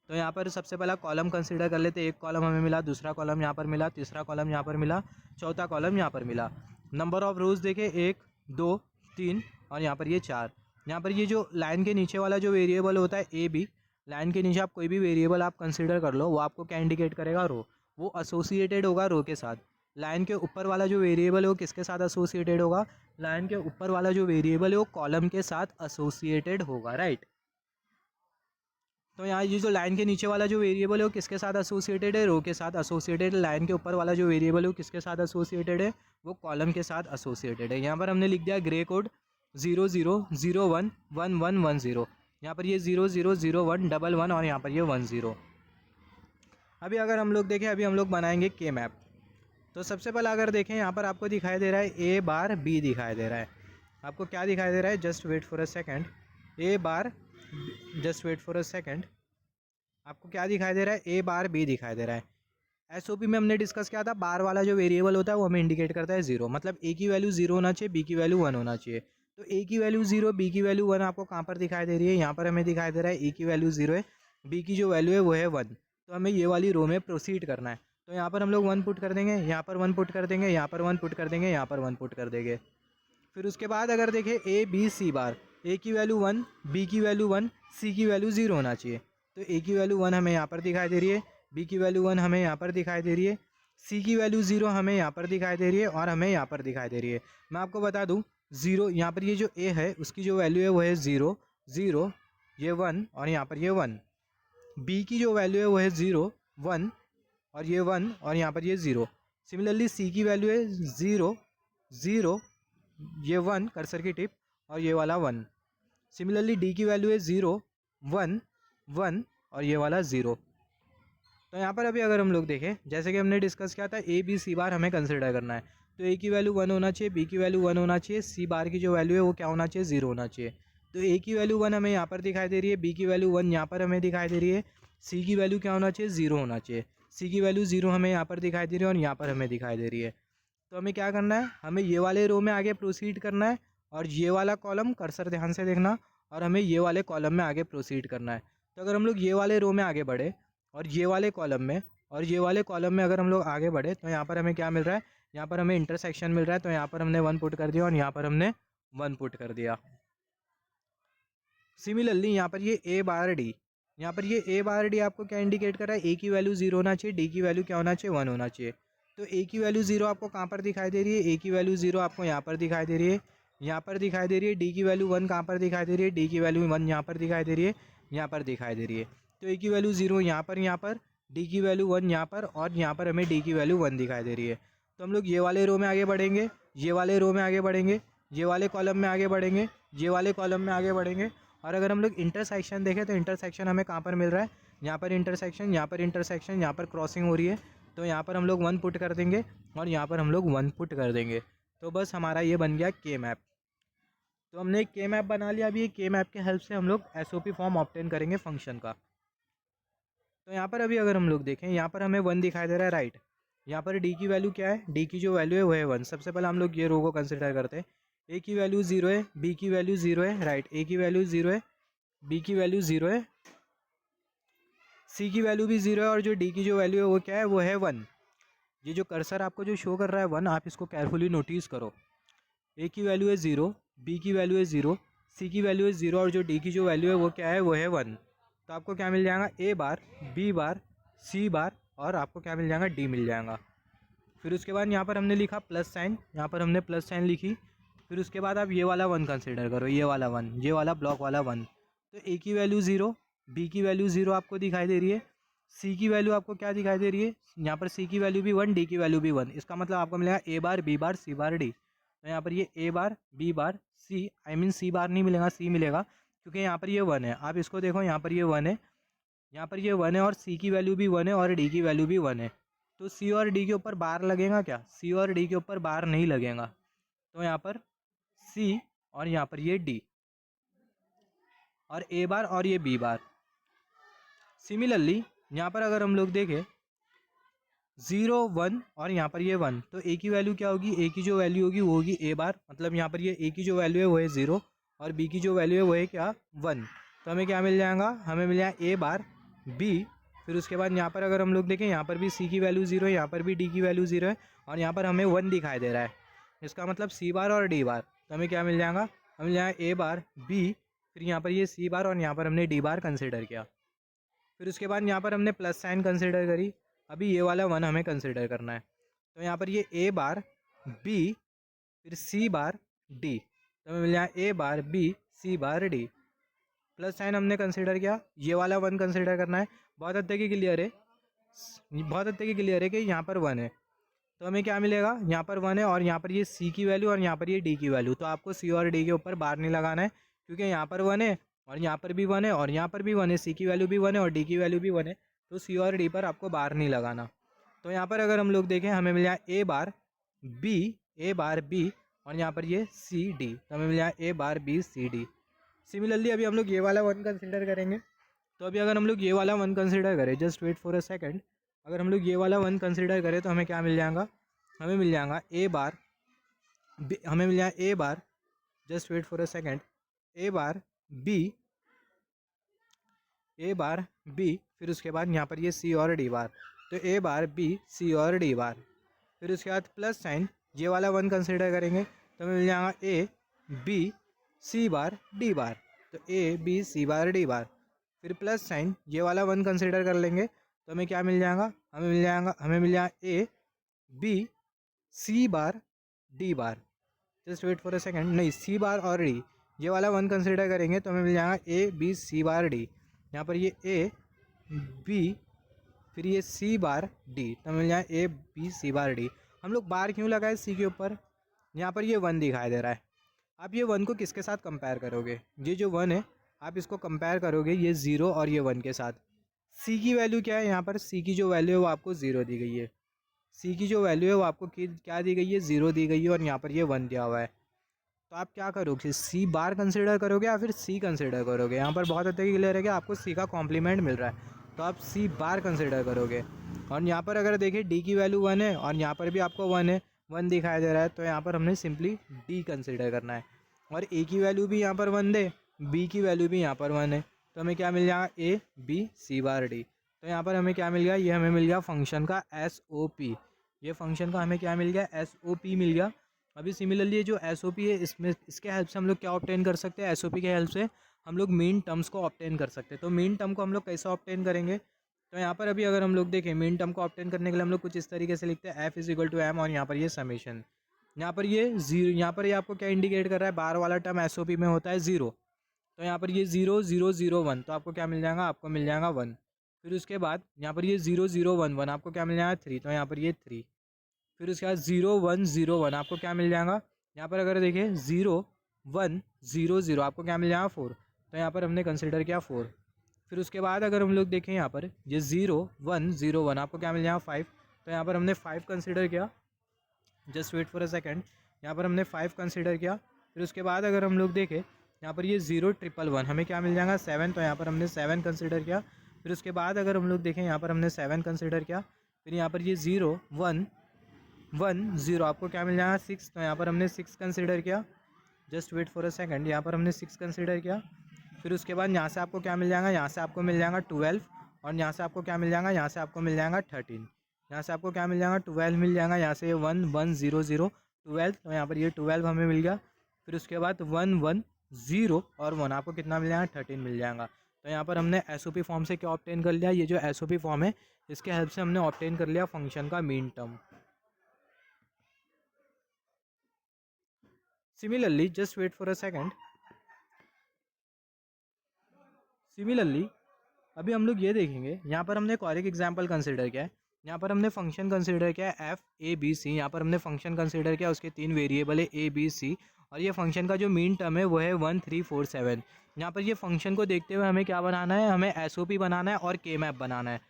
तो यहाँ पर सबसे पहला कॉलम कंसीडर कर लेते, एक कॉलम हमें मिला, दूसरा कॉलम यहाँ पर मिला, तीसरा कॉलम यहाँ पर मिला, चौथा कॉलम यहाँ पर मिला। नंबर ऑफ रोज़ देखे 1 2 3 और यहाँ पर ये 4। यहाँ पर ये जो लाइन के नीचे वाला जो वेरिएबल होता है ए बी, लाइन के नीचे आप कोई भी वेरिएबल आप कंसीडर कर लो, वो आपको क्या इंडिकेट करेगा, रो। वो एसोसिएटेड होगा रो के साथ। लाइन के ऊपर वाला जो वेरिएबल है वो किसके साथ एसोसिएटेड होगा, लाइन के ऊपर वाला जो वेरिएबल है वो कॉलम के साथ एसोसिएटेड होगा, राइट। तो यहाँ ये जो लाइन के नीचे वाला जो वेरिएबल है वो किसके साथ एसोसिएटेड है, रो के साथ एसोसिएटेड। लाइन के ऊपर वाला जो वेरिएबल है वो किसके साथ एसोसिएटेड है, वो कॉलम के साथ एसोसिएटेड है। यहाँ पर हमने लिख दिया ग्रे कोड 0 0 0 1 1 1 1 0। यहाँ पर ये 0 0 0 1 1 1 और यहाँ पर ये 1 0। अभी अगर हम लोग देखें, अभी हम लोग बनाएंगे के मैप। तो सबसे पहले अगर देखें, यहाँ पर आपको दिखाई दे रहा है ए बार बी दिखाई दे रहा है। आपको क्या दिखाई दे रहा है, just wait for a second, A bar, just wait for a second, आपको क्या दिखाई दे रहा है, ए बार बी दिखाई दे रहा है। एसओपी में हमने डिस्कस किया था, बार वाला जो वेरिएबल होता है वो हमें इंडिकेट करता है 0, मतलब ए की वैल्यू 0 होना चाहिए, बी की वैल्यू 1 होना चाहिए। तो ए की वैल्यू 0, बी की वैल्यू 1 आपको कहाँ पर दिखाई दे रही है, यहाँ पर हमें दिखाई दे रहा है ए की वैल्यू 0 है, बी की जो वैल्यू है वो है 1। तो हमें ये वाली रो में प्रोसीड करना है। तो यहाँ पर हम लोग 1 पुट कर देंगे, यहाँ पर 1 पुट कर देंगे, यहाँ पर 1 पुट कर देंगे, यहाँ पर 1 पुट कर देंगे। फिर उसके बाद अगर देखें ए बी सी बार, ए की वैल्यू 1, बी की वैल्यू 1, सी की वैल्यू 0 होना चाहिए। तो ए की वैल्यू 1 हमें यहाँ पर दिखाई दे रही है, बी की वैल्यू 1 हमें यहाँ पर दिखाई दे रही है, सी की वैल्यू 0 हमें यहाँ पर दिखाई दे रही है और हमें यहाँ पर दिखाई दे रही है। मैं आपको बता दूँ 0, यहाँ पर ये जो ए है उसकी जो वैल्यू है वो है 0 0, ये 1 और यहाँ पर ये 1। बी की जो वैल्यू है वो है 0 1 और ये 1 और यहाँ पर ये 0। सिमिलरली सी की वैल्यू है 0 0, ये 1 कर्सर की टिप और ये वाला 1। सिमिलरली डी की वैल्यू है 0 1 1 और ये वाला 0। तो यहाँ पर अभी अगर हम लोग देखें, जैसे कि हमने डिस्कस किया था ए बी सी बार हमें कंसिडर करना है। तो ए की वैल्यू 1 होना चाहिए, बी की वैल्यू 1 होना चाहिए, सी बार की जो वैल्यू है वो क्या होना चाहिए, 0 होना चाहिए। तो ए की वैल्यू 1 हमें यहाँ पर दिखाई दे रही है, बी की वैल्यू 1 यहाँ पर हमें दिखाई दे रही है, सी की वैल्यू क्या होना चाहिए, 0 होना चाहिए। सी की वैल्यू 0 हमें यहाँ पर दिखाई दे रही है और यहाँ पर हमें दिखाई दे रही है। तो हमें क्या करना है, हमें ये वाले रो में आगे प्रोसीड करना है और ये वाला कॉलम, कर्सर ध्यान से देखना, और हमें ये वाले कॉलम में आगे प्रोसीड करना है। तो अगर हम लोग ये वाले रो में आगे बढ़े और ये वाले कॉलम में और ये वाले कॉलम में अगर हम लोग आगे बढ़े तो यहाँ पर हमें क्या मिल रहा है, यहाँ पर हमें इंटरसेक्शन मिल रहा है। तो यहाँ पर हमने 1 पुट कर दिया और यहाँ पर हमने 1 पुट कर दिया। सिमिलरली यहाँ पर ये ए बार डी, यहाँ पर ये ए बार डी आपको क्या इंडिकेट कर रहा है, ए की वैल्यू 0 होना चाहिए, डी की वैल्यू क्या होना चाहिए, 1 होना चाहिए। तो ए की वैल्यू 0 आपको कहाँ पर दिखाई दे रही है, ए की वैल्यू 0 आपको यहाँ पर दिखाई दे रही है, यहाँ पर दिखाई दे रही है। डी की वैल्यू 1 कहाँ पर दिखाई दे रही है, डी की वैल्यू 1 यहाँ पर दिखाई दे रही है, यहाँ पर दिखाई दे रही है। तो ए की वैल्यू 0 यहाँ पर, डी की वैल्यू 1 यहाँ पर और यहाँ पर हमें डी की वैल्यू 1 दिखाई दे रही है। तो हम लोग ये वाले रो में आगे बढ़ेंगे, ये वाले रो में आगे बढ़ेंगे, ये वाले कॉलम में आगे बढ़ेंगे, ये वाले कॉलम में आगे बढ़ेंगे। और अगर हम लोग इंटरसेक्शन देखें तो इंटरसेक्शन हमें कहाँ पर मिल रहा है, यहाँ पर इंटरसेक्शन, यहाँ पर इंटरसेक्शन, यहाँ पर क्रॉसिंग हो रही है। तो यहाँ पर हम लोग 1 पुट कर देंगे और यहाँ पर हम लोग 1 पुट कर देंगे। तो बस हमारा ये बन गया के मैप। तो हमने एक के मैप बना लिया। अभी के मैप के हेल्प से हम लोग एसओपी फॉर्म ऑब्टेन करेंगे फंक्शन का। तो यहाँ पर अभी अगर हम लोग देखें, यहाँ पर हमें 1 दिखाई दे रहा है, राइट। यहाँ पर डी की वैल्यू क्या है, डी की जो वैल्यू है वो है 1। सबसे पहले हम लोग ये रो को कंसिडर करते हैं। ए की वैल्यू 0 है, बी की वैल्यू 0 है, राइट। ए की वैल्यू 0 है, बी की वैल्यू 0 है, सी की वैल्यू भी 0 है और जो डी की जो वैल्यू है वो क्या है, वो है 1। ये जो कर्सर आपको जो शो कर रहा है 1, आप इसको केयरफुली नोटिस करो। ए की वैल्यू है 0, बी की वैल्यू है 0, सी की वैल्यू है 0 और जो डी की जो वैल्यू है वो क्या है, वो है 1। तो आपको क्या मिल जाएगा, A bar, B bar, C बार और आपको क्या मिल जाएगा, डी मिल जाएगा। फिर उसके बाद यहाँ पर हमने लिखा प्लस साइन, यहाँ पर हमने प्लस साइन लिखी। फिर उसके बाद आप ये वाला 1 कंसिडर करो, ये वाला 1, ये वाला ब्लॉक वाला 1। तो ए की वैल्यू 0, बी की वैल्यू 0 आपको दिखाई दे रही है, सी की वैल्यू आपको क्या दिखाई दे रही है, यहाँ पर सी की वैल्यू भी 1, डी की वैल्यू भी 1। इसका मतलब आपको मिलेगा ए bar, B bar, C bar, D. तो यहाँ पर ये ए bar, B bar, C, I mean सी बार नहीं मिलेगा, सी मिलेगा क्योंकि यहाँ पर ये 1 है। आप इसको देखो, यहाँ पर ये 1 है, यहाँ पर ये 1 है और सी की वैल्यू भी 1 है और डी की वैल्यू भी 1 है। तो सी और डी के ऊपर बार लगेगा क्या, सी और डी के ऊपर बार नहीं लगेगा। तो यहाँ पर सी और यहाँ पर ये डी और ए बार और ये बी बार। सिमिलरली यहाँ पर अगर हम लोग देखें 0 1 और यहाँ पर ये 1, तो ए की वैल्यू क्या होगी, ए की जो वैल्यू होगी वो होगी ए बार, मतलब यहाँ पर ये ए की जो वैल्यू है वो है 0 और बी की जो वैल्यू है वो है क्या, 1। तो हमें क्या मिल जाएगा, हमें मिल जाएगा ए बार, बी, फिर उसके बाद यहाँ पर अगर हम लोग देखें यहाँ पर भी सी की वैल्यू 0 है, यहाँ पर भी डी की वैल्यू 0 है और यहाँ पर हमें 1 दिखाई दे रहा है। इसका मतलब सी बार और डी बार, तो हमें क्या मिल जाएगा, हमें मिल जाएगा ए बार बी, फिर यहाँ पर ये सी बार और यहाँ पर हमने डी बार कंसिडर किया। फिर उसके बाद यहाँ पर हमने प्लस साइन कंसिडर करी, अभी ये वाला 1 हमें कंसिडर करना है। तो यहाँ पर ये ए बार बी फिर सी बार डी, तो हमें मिल जाएगा A bar B C bar D. Plus sign हमने कंसिडर किया, ये वाला 1 कंसिडर करना है। बहुत हद तक ही क्लियर है, बहुत हद तक ही क्लियर है कि यहाँ पर 1 है, तो हमें क्या मिलेगा, यहाँ पर 1 है और यहाँ पर ये सी की वैल्यू और यहाँ पर ये डी की वैल्यू। तो आपको सी और डी के ऊपर बार नहीं लगाना है, क्योंकि यहाँ पर 1 है और यहाँ पर भी 1 है और यहाँ पर भी 1 है, सी की वैल्यू भी 1 है और डी की वैल्यू भी 1 है, तो सी और डी पर आपको बार नहीं लगाना। तो यहाँ पर अगर हम लोग देखें हमें मिल जाए ए बार बी और यहाँ पर ये सी डी, तो हमें मिल जाए ए bar B C D. Similarly अभी हम लोग ये वाला 1 कंसिडर करेंगे। तो अभी अगर हम लोग ये वाला 1 कंसिडर करें, just wait for a second, अगर हम लोग ये वाला 1 कंसिडर करें तो हमें क्या मिल जाएगा, हमें मिल जाएगा ए बार हमें मिल जाएगा A bar, just wait for a second, A bar B, फिर उसके बाद यहाँ पर ये सी और डी बार, तो ए बार बी सी और डी बार। फिर उसके बाद प्लस साइन ये वाला 1 कंसिडर करेंगे तो हमें मिल जाएगा A B C bar D बार, तो ए बी सी बार डी बार। फिर प्लस साइन ये वाला 1 कंसिडर कर लेंगे तो हमें क्या मिल जाएगा, हमें मिल जाएगा A B C bar D bar, just wait for a second, नहीं सी बार और डी, ये वाला 1 कंसिडर करेंगे तो हमें मिल जाएगा A B C bar D. यहाँ पर ये ए बी फिर ये सी बार डी, तो हमें मिल जाएगा A B C bar D. हम लोग बार क्यों लगाए सी के ऊपर, यहाँ पर ये 1 दिखाई दे रहा है। आप ये 1 को किसके साथ कंपेयर करोगे, ये जो 1 है आप इसको कंपेयर करोगे ये 0 और ये 1 के साथ। सी की वैल्यू क्या है, यहाँ पर सी की जो वैल्यू है वो आपको 0 दी गई है, सी की जो वैल्यू है वो आपको क्या दी गई है, 0 दी गई है और यहाँ पर ये 1 दिया हुआ है। तो आप क्या करोगे, सी बार कंसिडर करोगे या फिर सी कंसिडर करोगे। यहाँ पर बहुत अच्छे क्लियर है कि आपको सी का कॉम्प्लीमेंट मिल रहा है, तो आप सी बार कंसिडर करोगे। और यहाँ पर अगर देखिए डी की वैल्यू 1 है और यहाँ पर भी आपको 1 है, 1 दिखाई दे रहा है, तो यहाँ पर हमने सिंपली डी कंसिडर करना है। और ए की वैल्यू भी यहाँ पर 1 दे, बी की वैल्यू भी यहाँ पर 1 है, तो हमें क्या मिल जाएगा A B C bar D. तो यहाँ पर हमें क्या मिल गया, ये हमें मिल गया फंक्शन का SOP, ये फंक्शन का हमें क्या मिल गया, SOP मिल गया। अभी सिमिलरली ये जो SOP है इसमें इसके हेल्प से हम लोग क्या ऑब्टेन कर सकते हैं, SOP के हेल्प से हम लोग मीन टर्म्स को ऑब्टेन कर सकते हैं। तो मीन टर्म को हम लोग कैसे ऑब्टेन करेंगे, तो यहाँ पर अभी अगर हम लोग देखें मीन टर्म को ऑब्टेन करने के लिए हम लोग कुछ इस तरीके से लिखते हैं F = M और यहाँ पर ये समेशन, यहाँ पर ये 0, यहाँ पर ये आपको क्या इंडिकेट कर रहा है, बार वाला टर्म SOP में होता है 0, तो यहाँ पर ये 0 0 0 1, तो आपको क्या मिल जाएगा, आपको मिल जाएगा 1। फिर उसके बाद यहाँ पर ये 0 0 1 1, आपको क्या मिल जाएगा 3, तो यहाँ पर ये 3। फिर उसके बाद 0 1 0 1, आपको क्या मिल जाएगा, यहाँ पर अगर देखें 0 1 0 0, आपको क्या मिल जाएगा 4, तो यहाँ पर हमने कंसिडर किया 4। फिर उसके बाद अगर हम लोग देखें यहाँ पर ये 0 1 0 1, आपको क्या मिल जाएगा 5, तो यहाँ पर हमने 5 कंसिडर किया, just wait for a second, यहाँ पर हमने 5 कंसिडर किया। फिर उसके बाद अगर हम लोग देखें यहाँ पर ये 0 1 1 हमें क्या मिल जाएगा 7, तो यहाँ पर हमने 7 कंसिडर किया। फिर उसके बाद अगर हम लोग देखें यहाँ पर हमने 7 कंसिडर किया, फिर यहाँ पर ये 0 1 1 0, आपको क्या मिल जाएगा 6, तो यहाँ पर हमने 6 कंसिडर किया, just wait for a second, यहाँ पर हमने 6 कंसिडर किया। फिर उसके बाद यहाँ से आपको क्या मिल जाएगा, यहाँ से आपको मिल जाएगा 12 और यहाँ से आपको क्या मिल जाएगा, यहाँ से आपको मिल जाएगा 13, यहाँ से आपको क्या मिल जाएगा 12 मिल जाएगा, यहाँ से 1 1 0 0 12, तो यहाँ पर ये 12 हमें मिल गया। फिर उसके बाद 1 1 0 और 1, आपको कितना मिल जाएगा 13 मिल जाएगा। तो यहाँ पर हमने SOP फॉर्म से क्या ऑब्टेन कर लिया, ये जो SOP फॉर्म है इसके हेल्प से हमने ऑब्टेन कर लिया फंक्शन का minterm. Similarly just wait for a second, similarly अभी हम लोग ये देखेंगे, यहाँ पर हमने एक और एक एग्जाम्पल कंसिडर किया है। यहाँ पर हमने फंक्शन कंसिडर किया है FABC, यहाँ पर हमने फंक्शन कंसिडर किया, उसके 3 वेरिएबल है ABC और ये फंक्शन का जो मीन टर्म है वो है 1 3 4 7। यहाँ पर ये फंक्शन को देखते हुए हमें क्या बनाना है, हमें SOP बनाना है और K मैप बनाना है।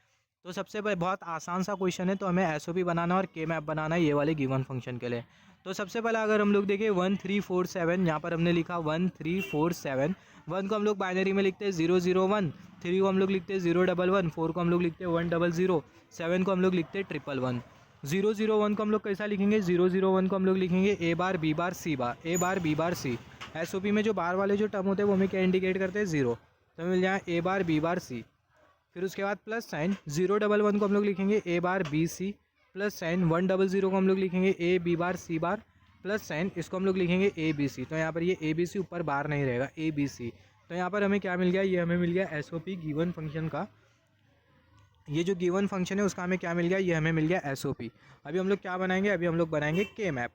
तो सबसे बहुत आसान सा क्वेश्चन है, तो हमें SOP बनाना और K मैप बनाना है ये वाले गिवन फंक्शन के लिए। तो सबसे पहले अगर हम लोग देखें 1 3 4 7, यहाँ पर हमने लिखा 1 3 4 7, 1 को हम लोग बाइनरी में लिखते हैं 0 0 1, 3 को हम लोग लिखते हैं 0 1 1, 4 को हम लोग लिखते हैं 1 0 0, 7 को हम लोग लिखते हैं 1 1 1। 0 0 1 को हम लोग कैसा लिखेंगे, 0 0 1 को हम लोग लिखेंगे A bar B bar C bar, A bar B bar C। SOP में जो बार वाले जो टर्म होते हैं वो हमें क्या इंडिकेट करते हैं 0, तो मिल जाए A bar B bar C। फिर उसके बाद प्लस साइन 011 को हम लोग लिखेंगे A bar B C, plus sign 100 को हम लोग लिखेंगे A B bar C bar, plus sign इसको हम लोग लिखेंगे ए बी सी। तो यहाँ पर ये ए बी सी ऊपर बार नहीं रहेगा, ए बी सी। तो यहाँ पर हमें क्या मिल गया, ये हमें मिल गया S O P given function का। ये जो गिवन फंक्शन है उसका हमें क्या मिल गया, ये हमें मिल गया एस ओ पी। अभी हम लोग क्या बनाएंगे, अभी हम लोग बनाएंगे के मैप।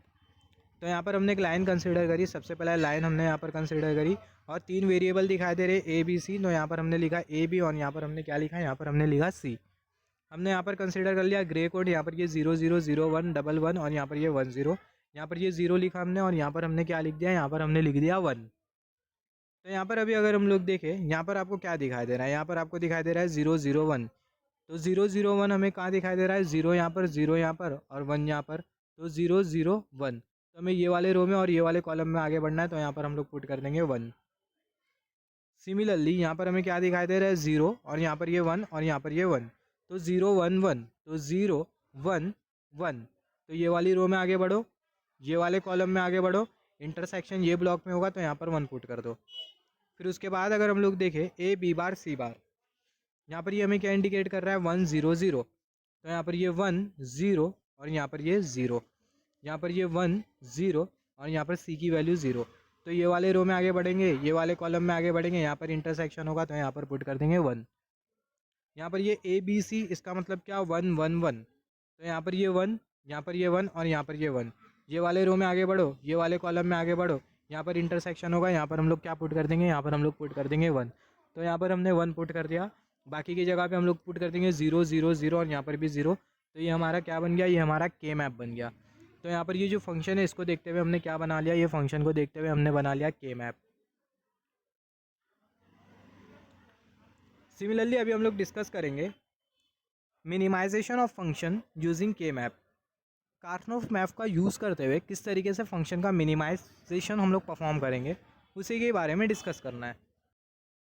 तो यहाँ पर हमने एक लाइन कंसिडर करी, सबसे पहले लाइन हमने यहाँ पर कंसिडर करी और 3 वेरिएबल दिखाई दे रहे ए बी सी। तो यहाँ पर हमने लिखा ए बी और यहाँ पर हमने क्या लिखा, यहाँ पर हमने लिखा सी। हमने यहाँ पर कंसिडर कर लिया ग्रे कोड, यहाँ पर ये 000111 और यहाँ पर ये 10, यहाँ पर ये 0 लिखा हमने और यहाँ पर हमने क्या लिख दिया, यहाँ पर हमने लिख दिया 1। तो यहाँ पर अभी अगर हम लोग देखें, यहाँ पर आपको क्या दिखाई दे रहा है, यहाँ पर आपको दिखाई दे रहा है 001। तो 001 हमें कहाँ दिखाई दे रहा है, 0 यहाँ पर, 0 यहाँ पर और 1 यहाँ पर। तो 001, तो हमें ये वाले रो में और ये वाले कॉलम में आगे बढ़ना है, तो यहाँ पर हम लोग पुट कर देंगे 1। सिमिलरली यहाँ पर हमें क्या दिखाई दे रहा है, 0 और यहाँ पर ये 1 और यहाँ पर ये 1। तो 011, तो 011, तो ये वाली रो में आगे बढ़ो, ये वाले कॉलम में आगे बढ़ो, इंटरसेक्शन ये ब्लॉक में होगा तो यहाँ पर 1 पुट कर दो। फिर उसके बाद अगर हम लोग देखें ए बी बार सी बार, यहाँ पर ये हमें क्या इंडिकेट कर रहा है, 1 0 0। तो यहाँ पर ये 1 0 और यहाँ पर ये 0, यहाँ पर ये 1 0 और यहाँ पर सी की वैल्यू 0। तो ये वाले रो में आगे बढ़ेंगे, ये वाले कॉलम में आगे बढ़ेंगे, यहाँ पर इंटरसेक्शन होगा तो यहाँ पर पुट कर देंगे 1। यहाँ पर ये ए बी सी, इसका मतलब क्या, 1 1 1। तो यहाँ पर ये 1, यहाँ पर ये 1 और यहाँ पर ये 1। ये वाले रो में आगे बढ़ो, ये वाले कॉलम में आगे बढ़ो, यहाँ पर इंटरसेक्शन होगा, यहाँ पर हम लोग क्या पुट कर देंगे, यहाँ पर हम लोग पुट कर देंगे 1। तो यहाँ पर हमने 1 पुट कर दिया, बाकी की जगह पे हम लोग पुट कर देंगे 0 0 0 और यहाँ पर भी 0। तो ये हमारा क्या बन गया, ये हमारा के मैप बन गया। तो यहाँ पर ये जो फंक्शन है इसको देखते हुए हमने क्या बना लिया, ये फंक्शन को देखते हुए हमने बना लिया के मैप। सिमिलरली अभी हम लोग डिस्कस करेंगे minimisation of function using K map. Karnaugh map का यूज़ करते हुए किस तरीके से फंक्शन का मिनिमाइजेशन हम लोग परफॉर्म करेंगे, उसी के बारे में डिस्कस करना है।